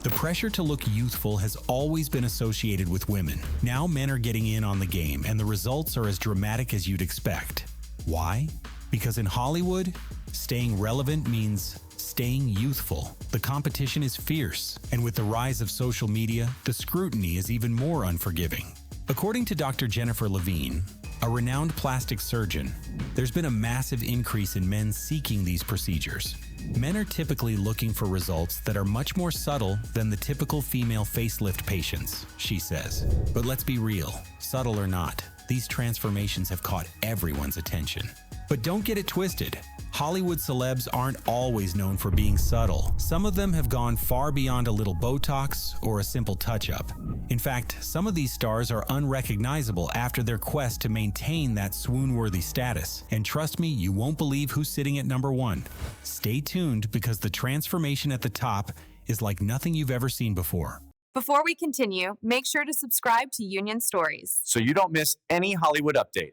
The pressure to look youthful has always been associated with women. Now men are getting in on the game, and the results are as dramatic as you'd expect. Why? Because in Hollywood, staying relevant means staying youthful. The competition is fierce, and with the rise of social media, the scrutiny is even more unforgiving. According to Dr. Jennifer Levine, a renowned plastic surgeon, there's been a massive increase in men seeking these procedures. Men are typically looking for results that are much more subtle than the typical female facelift patients, she says. But let's be real, subtle or not, these transformations have caught everyone's attention. But don't get it twisted. Hollywood celebs aren't always known for being subtle. Some of them have gone far beyond a little Botox or a simple touch-up. In fact, some of these stars are unrecognizable after their quest to maintain that swoon-worthy status. And trust me, you won't believe who's sitting at number one. Stay tuned because the transformation at the top is like nothing you've ever seen before. Before we continue, make sure to subscribe to Union Stories so you don't miss any Hollywood update.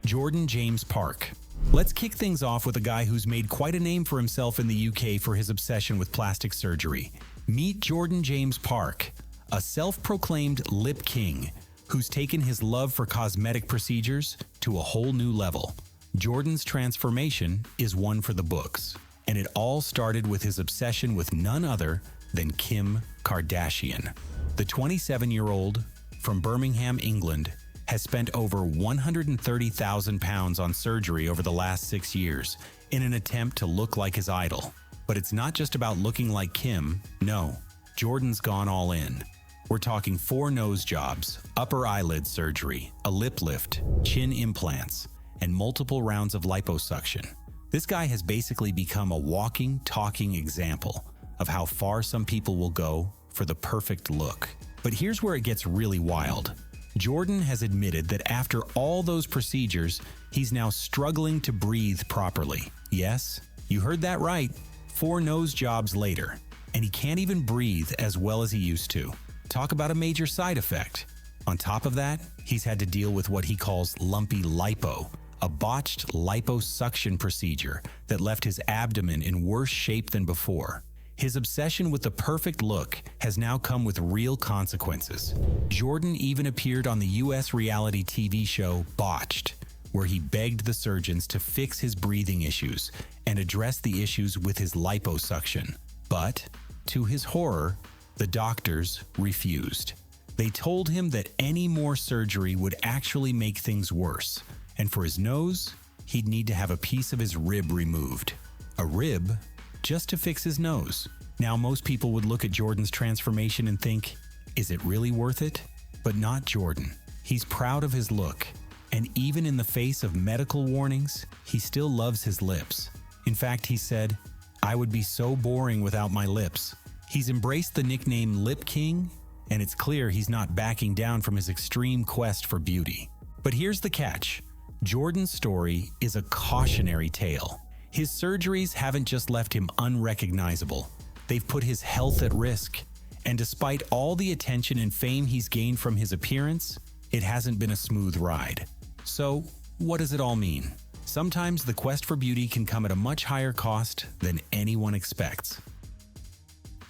Jordan James Park. Let's kick things off with a guy who's made quite a name for himself in the UK for his obsession with plastic surgery. Meet Jordan James Park, a self-proclaimed lip king who's taken his love for cosmetic procedures to a whole new level. Jordan's transformation is one for the books, and it all started with his obsession with none other than Kim Kardashian. The 27-year-old from Birmingham, England, has spent over 130,000 pounds on surgery over the last 6 years in an attempt to look like his idol. But it's not just about looking like Kim, no, Jordan's gone all in. We're talking 4 nose jobs, upper eyelid surgery, a lip lift, chin implants, and multiple rounds of liposuction. This guy has basically become a walking, talking example of how far some people will go for the perfect look. But here's where it gets really wild. Jordan has admitted that after all those procedures, he's now struggling to breathe properly. Yes, you heard that right, 4 nose jobs later, and he can't even breathe as well as he used to. Talk about a major side effect. On top of that, he's had to deal with what he calls lumpy lipo, a botched liposuction procedure that left his abdomen in worse shape than before. His obsession with the perfect look has now come with real consequences. Jordan even appeared on the US reality TV show Botched, where he begged the surgeons to fix his breathing issues and address the issues with his liposuction. But, to his horror, the doctors refused. They told him that any more surgery would actually make things worse, and for his nose, he'd need to have a piece of his rib removed. A rib? Just to fix his nose. Now, most people would look at Jordan's transformation and think, is it really worth it? But not Jordan. He's proud of his look, and even in the face of medical warnings, he still loves his lips. In fact, he said, "I would be so boring without my lips." He's embraced the nickname Lip King, and it's clear he's not backing down from his extreme quest for beauty. But here's the catch. Jordan's story is a cautionary tale. His surgeries haven't just left him unrecognizable. They've put his health at risk. And despite all the attention and fame he's gained from his appearance, it hasn't been a smooth ride. So, what does it all mean? Sometimes the quest for beauty can come at a much higher cost than anyone expects.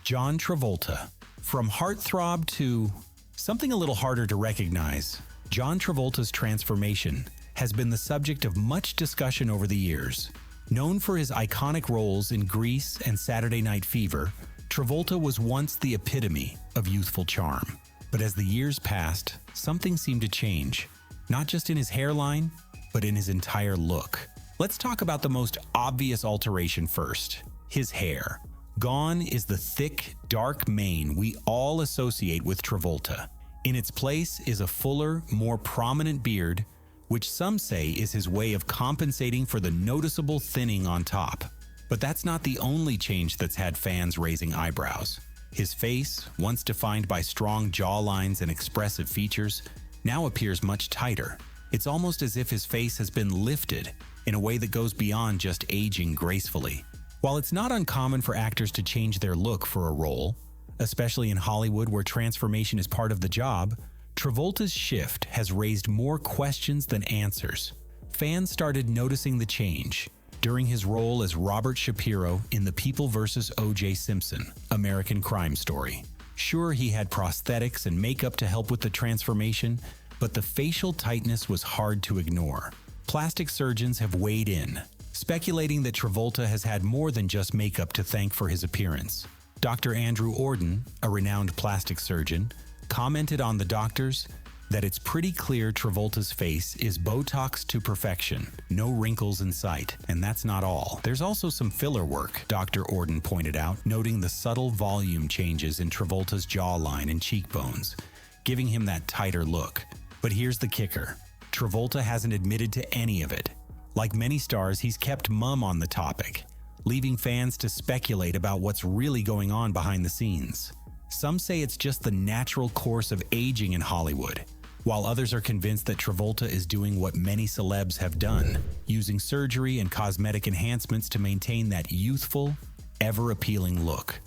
John Travolta. From heartthrob to something a little harder to recognize, John Travolta's transformation has been the subject of much discussion over the years. Known for his iconic roles in Grease and Saturday Night Fever, Travolta was once the epitome of youthful charm. But as the years passed, something seemed to change, not just in his hairline, but in his entire look. Let's talk about the most obvious alteration first, his hair. Gone is the thick, dark mane we all associate with Travolta. In its place is a fuller, more prominent beard, which some say is his way of compensating for the noticeable thinning on top. But that's not the only change that's had fans raising eyebrows. His face, once defined by strong jawlines and expressive features, now appears much tighter. It's almost as if his face has been lifted in a way that goes beyond just aging gracefully. While it's not uncommon for actors to change their look for a role, especially in Hollywood where transformation is part of the job, Travolta's shift has raised more questions than answers. Fans started noticing the change. during his role as Robert Shapiro in the People vs. O.J. Simpson, American Crime Story. Sure, he had prosthetics and makeup to help with the transformation, but the facial tightness was hard to ignore. Plastic surgeons have weighed in, speculating that Travolta has had more than just makeup to thank for his appearance. Dr. Andrew Orden, a renowned plastic surgeon, commented on the doctors that it's pretty clear Travolta's face is Botox to perfection, no wrinkles in sight. And that's not all. There's also some filler work, Dr. Orden pointed out, noting the subtle volume changes in Travolta's jawline and cheekbones, giving him that tighter look. But here's the kicker. Travolta hasn't admitted to any of it. Like many stars, he's kept mum on the topic, leaving fans to speculate about what's really going on behind the scenes. Some say it's just the natural course of aging in Hollywood, while others are convinced that Travolta is doing what many celebs have done, using surgery and cosmetic enhancements to maintain that youthful, ever-appealing look.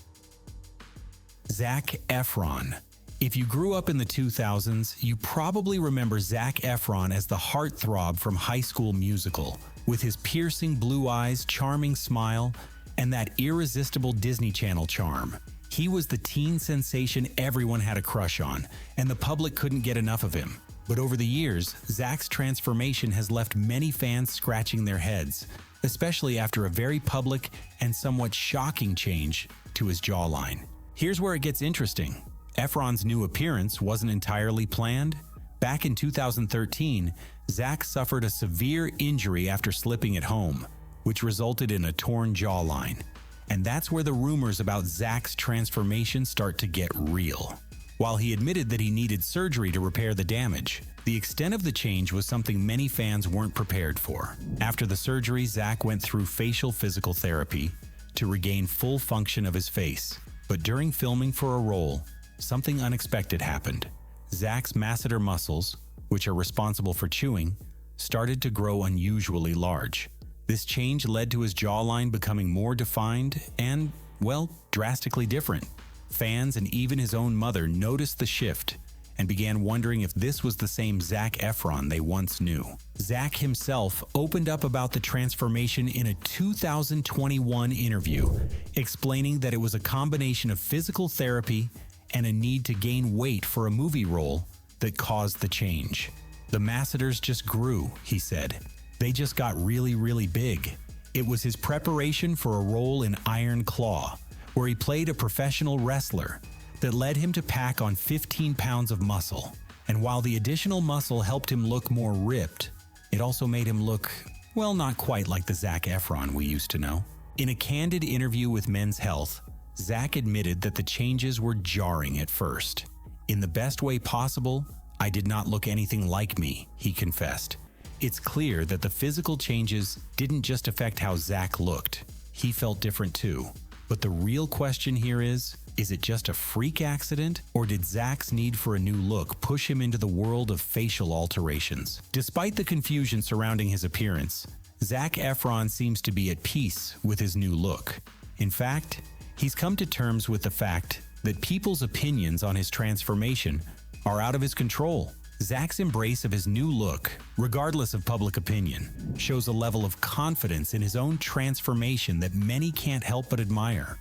Zack Efron. If you grew up in the 2000s, you probably remember Zack Efron as the heartthrob from High School Musical, with his piercing blue eyes, charming smile, and that irresistible Disney Channel charm. He was the teen sensation everyone had a crush on, and the public couldn't get enough of him. But over the years, Zack's transformation has left many fans scratching their heads, especially after a very public and somewhat shocking change to his jawline. Here's where it gets interesting. Efron's new appearance wasn't entirely planned. Back in 2013, Zack suffered a severe injury after slipping at home, which resulted in a torn jawline. And that's where the rumors about Zack's transformation start to get real. While he admitted that he needed surgery to repair the damage, the extent of the change was something many fans weren't prepared for. After the surgery, Zack went through facial physical therapy to regain full function of his face. But during filming for a role, something unexpected happened. Zack's masseter muscles, which are responsible for chewing, started to grow unusually large. This change led to his jawline becoming more defined and, well, drastically different. Fans and even his own mother noticed the shift and began wondering if this was the same Zack Efron they once knew. Zack himself opened up about the transformation in a 2021 interview, explaining that it was a combination of physical therapy and a need to gain weight for a movie role that caused the change. The masseters just grew, he said. They just got really, really big. It was his preparation for a role in Iron Claw, where he played a professional wrestler, that led him to pack on 15 pounds of muscle. And while the additional muscle helped him look more ripped, it also made him look, well, not quite like the Zac Efron we used to know. In a candid interview with Men's Health, Zack admitted that the changes were jarring at first. In the best way possible, I did not look anything like me, he confessed. It's clear that the physical changes didn't just affect how Zack looked. He felt different too. But the real question here is it just a freak accident, or did Zack's need for a new look push him into the world of facial alterations? Despite the confusion surrounding his appearance, Zac Efron seems to be at peace with his new look. In fact, he's come to terms with the fact that people's opinions on his transformation are out of his control. Zack's embrace of his new look, regardless of public opinion, shows a level of confidence in his own transformation that many can't help but admire.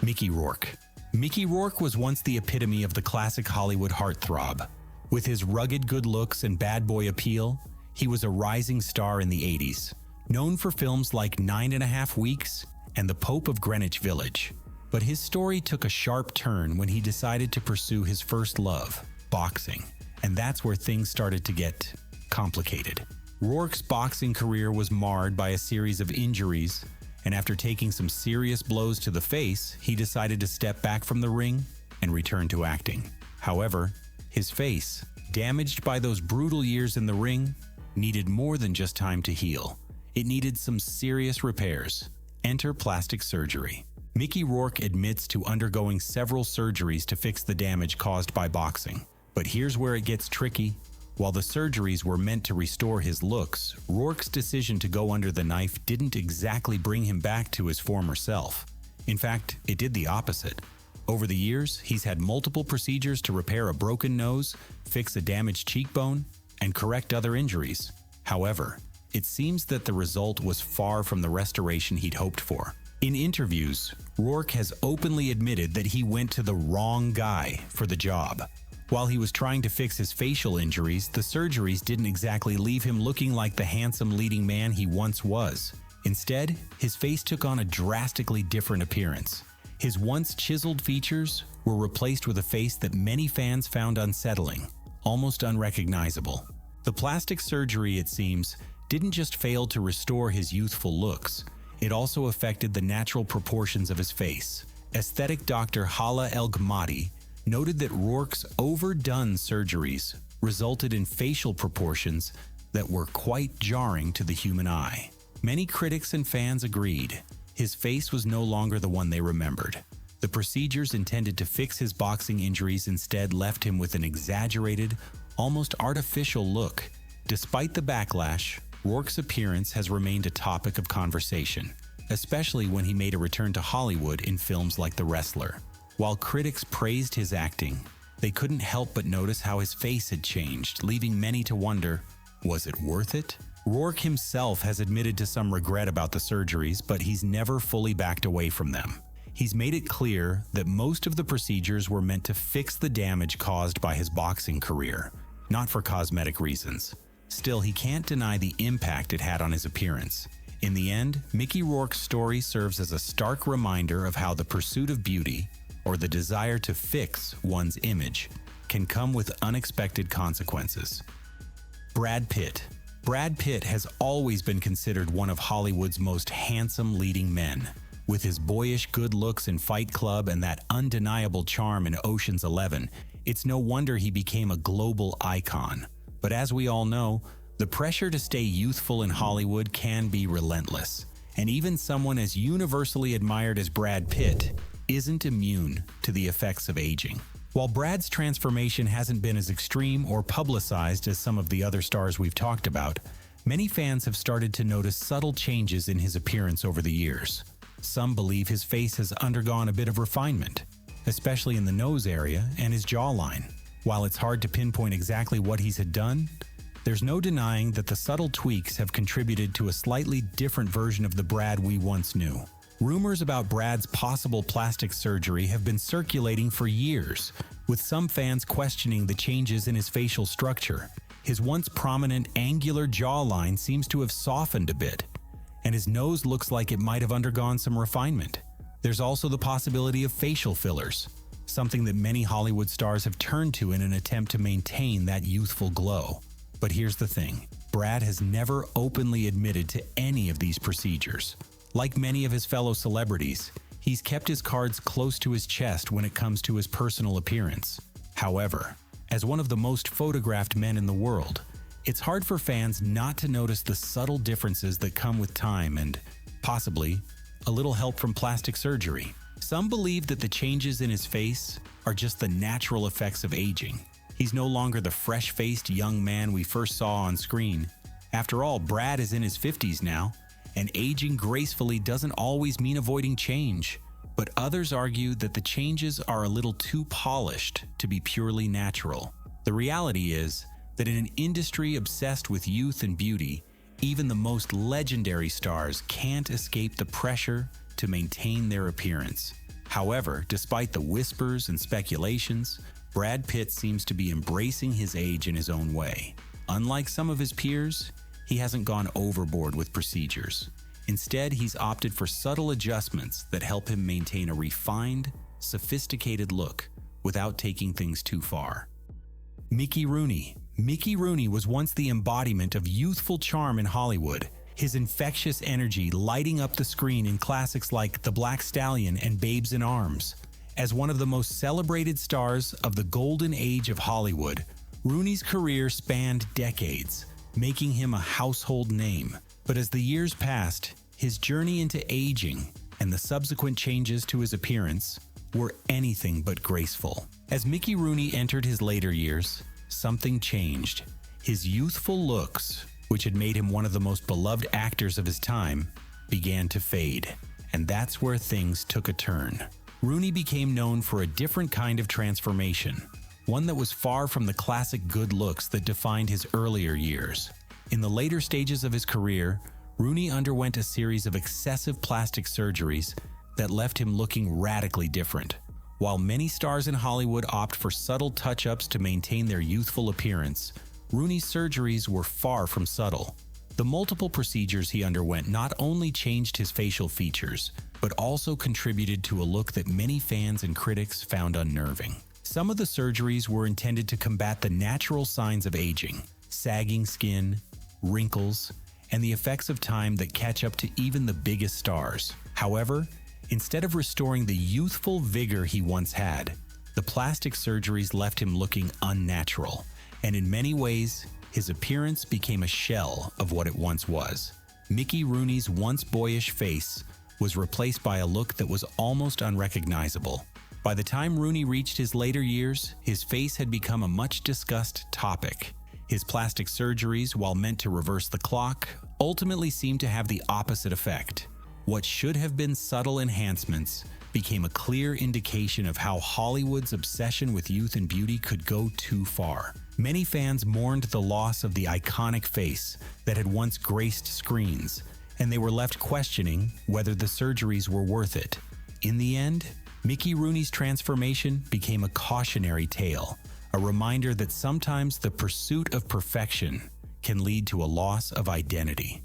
Mickey Rourke. Mickey Rourke was once the epitome of the classic Hollywood heartthrob. With his rugged good looks and bad boy appeal, he was a rising star in the 80s, known for films like 9½ Weeks and The Pope of Greenwich Village. But his story took a sharp turn when he decided to pursue his first love, boxing. And that's where things started to get complicated. Rourke's boxing career was marred by a series of injuries, and after taking some serious blows to the face, he decided to step back from the ring and return to acting. However, his face, damaged by those brutal years in the ring, needed more than just time to heal. It needed some serious repairs. Enter plastic surgery. Mickey Rourke admits to undergoing several surgeries to fix the damage caused by boxing. But here's where it gets tricky. While the surgeries were meant to restore his looks, Rourke's decision to go under the knife didn't exactly bring him back to his former self. In fact, it did the opposite. Over the years, he's had multiple procedures to repair a broken nose, fix a damaged cheekbone, and correct other injuries. However, it seems that the result was far from the restoration he'd hoped for. In interviews, Rourke has openly admitted that he went to the wrong guy for the job. While he was trying to fix his facial injuries, the surgeries didn't exactly leave him looking like the handsome leading man he once was. Instead, his face took on a drastically different appearance. His once chiseled features were replaced with a face that many fans found unsettling, almost unrecognizable. The plastic surgery, it seems, didn't just fail to restore his youthful looks, it also affected the natural proportions of his face. Aesthetic doctor Hala El-Ghamadi noted that Rourke's overdone surgeries resulted in facial proportions that were quite jarring to the human eye. Many critics and fans agreed. His face was no longer the one they remembered. The procedures intended to fix his boxing injuries instead left him with an exaggerated, almost artificial look. Despite the backlash, Rourke's appearance has remained a topic of conversation, especially when he made a return to Hollywood in films like The Wrestler. While critics praised his acting, they couldn't help but notice how his face had changed, leaving many to wonder, was it worth it? Rourke himself has admitted to some regret about the surgeries, but he's never fully backed away from them. He's made it clear that most of the procedures were meant to fix the damage caused by his boxing career, not for cosmetic reasons. Still, he can't deny the impact it had on his appearance. In the end, Mickey Rourke's story serves as a stark reminder of how the pursuit of beauty, or the desire to fix one's image, can come with unexpected consequences. Brad Pitt. Brad Pitt has always been considered one of Hollywood's most handsome leading men. With his boyish good looks in Fight Club and that undeniable charm in Ocean's 11, it's no wonder he became a global icon. But as we all know, the pressure to stay youthful in Hollywood can be relentless. And even someone as universally admired as Brad Pitt isn't immune to the effects of aging. While Brad's transformation hasn't been as extreme or publicized as some of the other stars we've talked about, many fans have started to notice subtle changes in his appearance over the years. Some believe his face has undergone a bit of refinement, especially in the nose area and his jawline. While it's hard to pinpoint exactly what he's had done, there's no denying that the subtle tweaks have contributed to a slightly different version of the Brad we once knew. Rumors about Brad's possible plastic surgery have been circulating for years, with some fans questioning the changes in his facial structure. His once prominent angular jawline seems to have softened a bit, and his nose looks like it might have undergone some refinement. There's also the possibility of facial fillers, something that many Hollywood stars have turned to in an attempt to maintain that youthful glow. But here's the thing, Brad has never openly admitted to any of these procedures. Like many of his fellow celebrities, he's kept his cards close to his chest when it comes to his personal appearance. However, as one of the most photographed men in the world, it's hard for fans not to notice the subtle differences that come with time and, possibly, a little help from plastic surgery. Some believe that the changes in his face are just the natural effects of aging. He's no longer the fresh-faced young man we first saw on screen. After all, Brad is in his 50s now, and aging gracefully doesn't always mean avoiding change. But others argue that the changes are a little too polished to be purely natural. The reality is that in an industry obsessed with youth and beauty, even the most legendary stars can't escape the pressure to maintain their appearance. However, despite the whispers and speculations, Brad Pitt seems to be embracing his age in his own way. Unlike some of his peers, he hasn't gone overboard with procedures. Instead, he's opted for subtle adjustments that help him maintain a refined, sophisticated look without taking things too far. Mickey Rooney. Mickey Rooney was once the embodiment of youthful charm in Hollywood, his infectious energy lighting up the screen in classics like The Black Stallion and Babes in Arms. As one of the most celebrated stars of the golden age of Hollywood, Rooney's career spanned decades, making him a household name. But as the years passed, his journey into aging and the subsequent changes to his appearance were anything but graceful. As Mickey Rooney entered his later years, something changed. His youthful looks, which had made him one of the most beloved actors of his time, began to fade. And that's where things took a turn. Rooney became known for a different kind of transformation, one that was far from the classic good looks that defined his earlier years. In the later stages of his career, Rooney underwent a series of excessive plastic surgeries that left him looking radically different. While many stars in Hollywood opt for subtle touch-ups to maintain their youthful appearance, Rooney's surgeries were far from subtle. The multiple procedures he underwent not only changed his facial features, but also contributed to a look that many fans and critics found unnerving. Some of the surgeries were intended to combat the natural signs of aging, sagging skin, wrinkles, and the effects of time that catch up to even the biggest stars. However, instead of restoring the youthful vigor he once had, the plastic surgeries left him looking unnatural, and in many ways, his appearance became a shell of what it once was. Mickey Rooney's once boyish face was replaced by a look that was almost unrecognizable. By the time Rooney reached his later years, his face had become a much-discussed topic. His plastic surgeries, while meant to reverse the clock, ultimately seemed to have the opposite effect. What should have been subtle enhancements became a clear indication of how Hollywood's obsession with youth and beauty could go too far. Many fans mourned the loss of the iconic face that had once graced screens, and they were left questioning whether the surgeries were worth it. In the end, Mickey Rooney's transformation became a cautionary tale, a reminder that sometimes the pursuit of perfection can lead to a loss of identity.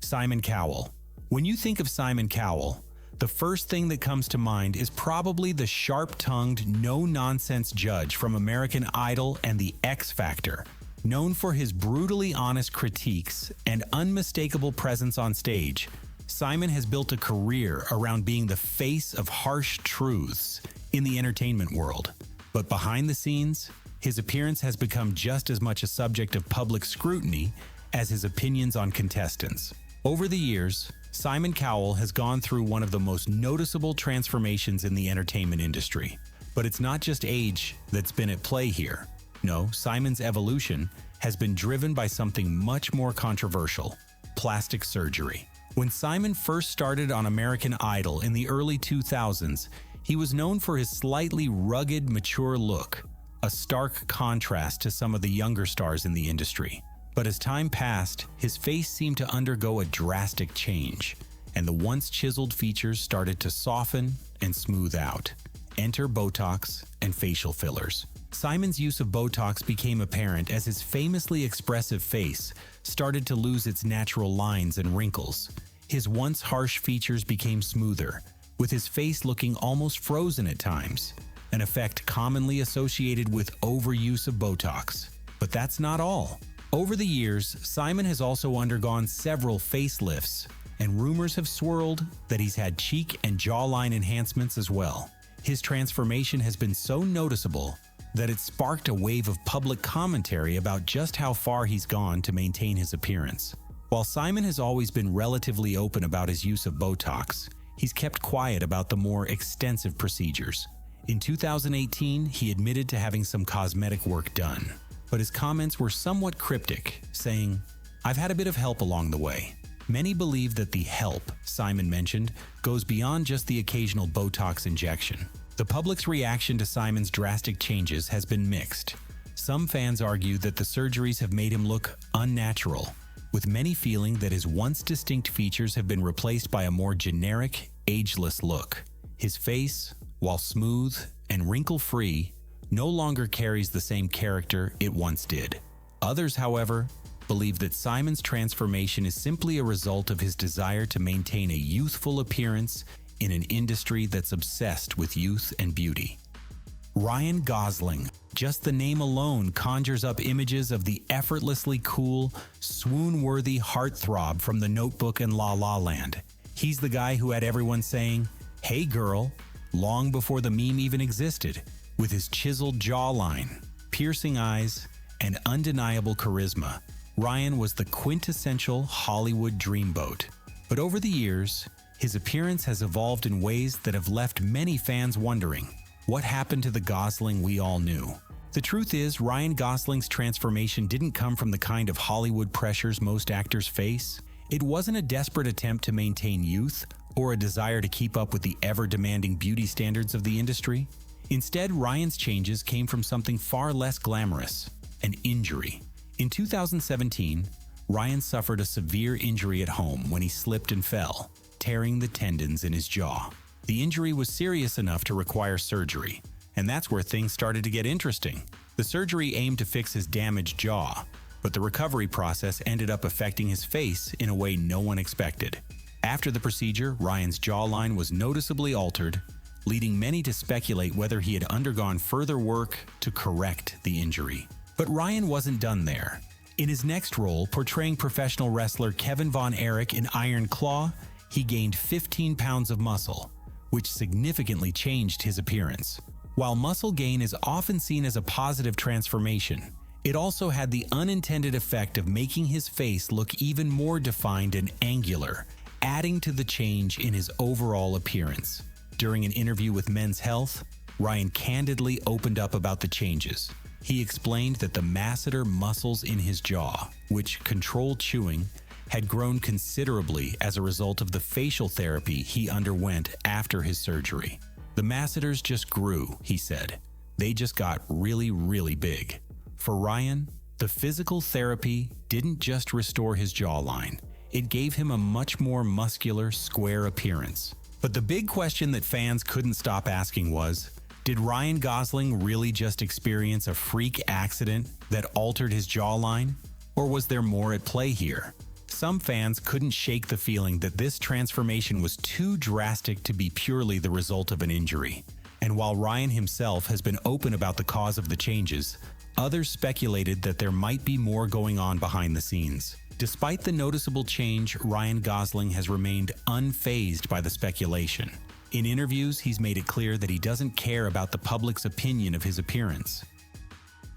Simon Cowell. When you think of Simon Cowell, the first thing that comes to mind is probably the sharp-tongued, no-nonsense judge from American Idol and The X Factor. Known for his brutally honest critiques and unmistakable presence on stage, Simon has built a career around being the face of harsh truths in the entertainment world. But behind the scenes, his appearance has become just as much a subject of public scrutiny as his opinions on contestants. Over the years, Simon Cowell has gone through one of the most noticeable transformations in the entertainment industry. But it's not just age that's been at play here. No, Simon's evolution has been driven by something much more controversial: plastic surgery. When Simon first started on American Idol in the early 2000s, he was known for his slightly rugged, mature look, a stark contrast to some of the younger stars in the industry. But as time passed, his face seemed to undergo a drastic change, and the once chiseled features started to soften and smooth out. Enter Botox and facial fillers. Simon's use of Botox became apparent as his famously expressive face started to lose its natural lines and wrinkles. His once harsh features became smoother, with his face looking almost frozen at times, an effect commonly associated with overuse of Botox. But that's not all. Over the years, Simon has also undergone several facelifts, and rumors have swirled that he's had cheek and jawline enhancements as well. His transformation has been so noticeable that it sparked a wave of public commentary about just how far he's gone to maintain his appearance. While Simon has always been relatively open about his use of Botox, he's kept quiet about the more extensive procedures. In 2018, he admitted to having some cosmetic work done, but his comments were somewhat cryptic, saying, "I've had a bit of help along the way." Many believe that the help Simon mentioned goes beyond just the occasional Botox injection. The public's reaction to Simon's drastic changes has been mixed. Some fans argue that the surgeries have made him look unnatural, with many feeling that his once distinct features have been replaced by a more generic, ageless look. His face, while smooth and wrinkle-free, no longer carries the same character it once did. Others, however, believe that Simon's transformation is simply a result of his desire to maintain a youthful appearance in an industry that's obsessed with youth and beauty. Ryan Gosling. Just the name alone conjures up images of the effortlessly cool, swoon-worthy heartthrob from The Notebook and La La Land. He's the guy who had everyone saying, "Hey girl," long before the meme even existed. With his chiseled jawline, piercing eyes, and undeniable charisma, Ryan was the quintessential Hollywood dreamboat. But over the years, his appearance has evolved in ways that have left many fans wondering, what happened to the Gosling we all knew? The truth is, Ryan Gosling's transformation didn't come from the kind of Hollywood pressures most actors face. It wasn't a desperate attempt to maintain youth or a desire to keep up with the ever-demanding beauty standards of the industry. Instead, Ryan's changes came from something far less glamorous: an injury. In 2017, Ryan suffered a severe injury at home when he slipped and fell, tearing the tendons in his jaw. The injury was serious enough to require surgery, and that's where things started to get interesting. The surgery aimed to fix his damaged jaw, but the recovery process ended up affecting his face in a way no one expected. After the procedure, Ryan's jawline was noticeably altered, leading many to speculate whether he had undergone further work to correct the injury. But Ryan wasn't done there. In his next role, portraying professional wrestler Kevin Von Erich in Iron Claw, he gained 15 pounds of muscle, which significantly changed his appearance. While muscle gain is often seen as a positive transformation, it also had the unintended effect of making his face look even more defined and angular, adding to the change in his overall appearance. During an interview with Men's Health, Ryan candidly opened up about the changes. He explained that the masseter muscles in his jaw, which control chewing, had grown considerably as a result of the facial therapy he underwent after his surgery. The masseters just grew, he said. They just got really, really big. For Ryan, the physical therapy didn't just restore his jawline. It gave him a much more muscular, square appearance. But the big question that fans couldn't stop asking was, did Ryan Gosling really just experience a freak accident that altered his jawline? Or was there more at play here? Some fans couldn't shake the feeling that this transformation was too drastic to be purely the result of an injury. And while Ryan himself has been open about the cause of the changes, others speculated that there might be more going on behind the scenes. Despite the noticeable change, Ryan Gosling has remained unfazed by the speculation. In interviews, he's made it clear that he doesn't care about the public's opinion of his appearance.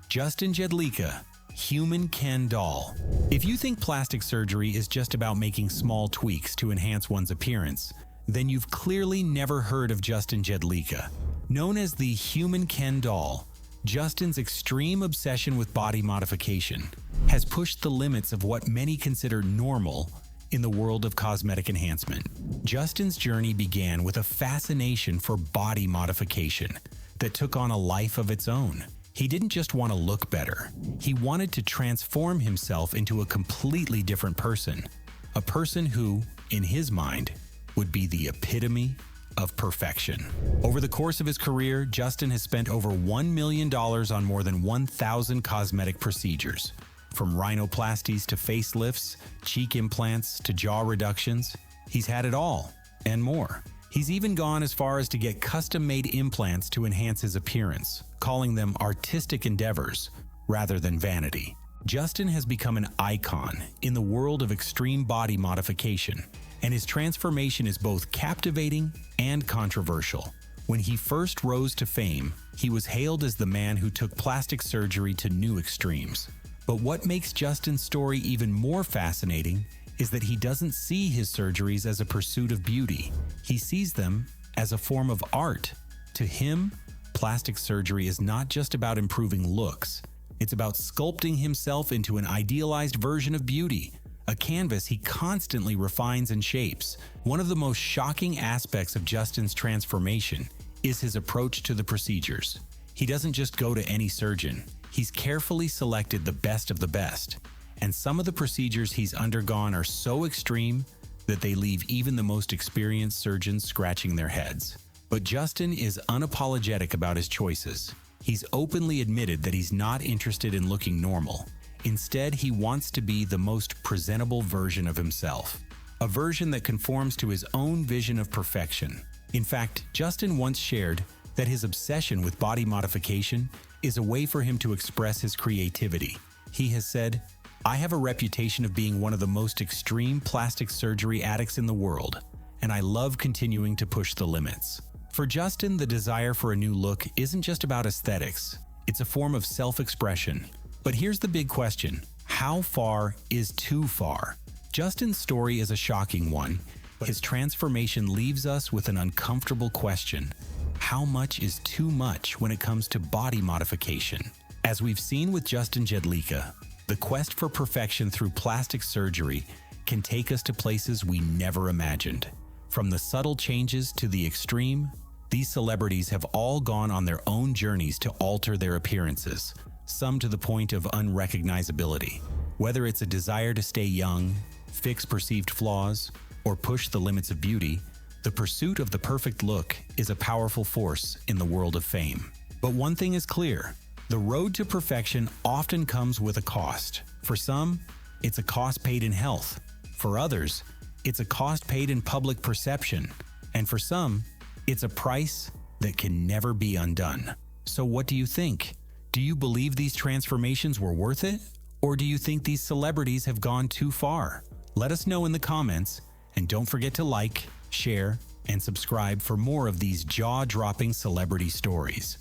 Justin Jedlika, Human Ken Doll. If you think plastic surgery is just about making small tweaks to enhance one's appearance, then you've clearly never heard of Justin Jedlika. Known as the Human Ken Doll, Justin's extreme obsession with body modification has pushed the limits of what many consider normal in the world of cosmetic enhancement. Justin's journey began with a fascination for body modification that took on a life of its own. He didn't just want to look better. He wanted to transform himself into a completely different person. A person who, in his mind, would be the epitome of perfection. Over the course of his career, Justin has spent over $1 million on more than 1,000 cosmetic procedures. From rhinoplasties to facelifts, cheek implants to jaw reductions, he's had it all, and more. He's even gone as far as to get custom-made implants to enhance his appearance, calling them artistic endeavors rather than vanity. Justin has become an icon in the world of extreme body modification, and his transformation is both captivating and controversial. When he first rose to fame, he was hailed as the man who took plastic surgery to new extremes. But what makes Justin's story even more fascinating is that he doesn't see his surgeries as a pursuit of beauty. He sees them as a form of art. To him, plastic surgery is not just about improving looks. It's about sculpting himself into an idealized version of beauty, a canvas he constantly refines and shapes. One of the most shocking aspects of Justin's transformation is his approach to the procedures. He doesn't just go to any surgeon. He's carefully selected the best of the best, and some of the procedures he's undergone are so extreme that they leave even the most experienced surgeons scratching their heads. But Justin is unapologetic about his choices. He's openly admitted that he's not interested in looking normal. Instead, he wants to be the most presentable version of himself, a version that conforms to his own vision of perfection. In fact, Justin once shared that his obsession with body modification is a way for him to express his creativity. He has said, "I have a reputation of being one of the most extreme plastic surgery addicts in the world, and I love continuing to push the limits." For Justin, the desire for a new look isn't just about aesthetics. It's a form of self-expression. But here's the big question: how far is too far? Justin's story is a shocking one. His transformation leaves us with an uncomfortable question: how much is too much when it comes to body modification? As we've seen with Justin Jedlika, the quest for perfection through plastic surgery can take us to places we never imagined. From the subtle changes to the extreme, these celebrities have all gone on their own journeys to alter their appearances, some to the point of unrecognizability. Whether it's a desire to stay young, fix perceived flaws, or push the limits of beauty, the pursuit of the perfect look is a powerful force in the world of fame. But one thing is clear: the road to perfection often comes with a cost. For some, it's a cost paid in health. For others, it's a cost paid in public perception. And for some, it's a price that can never be undone. So what do you think? Do you believe these transformations were worth it? Or do you think these celebrities have gone too far? Let us know in the comments, and don't forget to like, share, and subscribe for more of these jaw-dropping celebrity stories.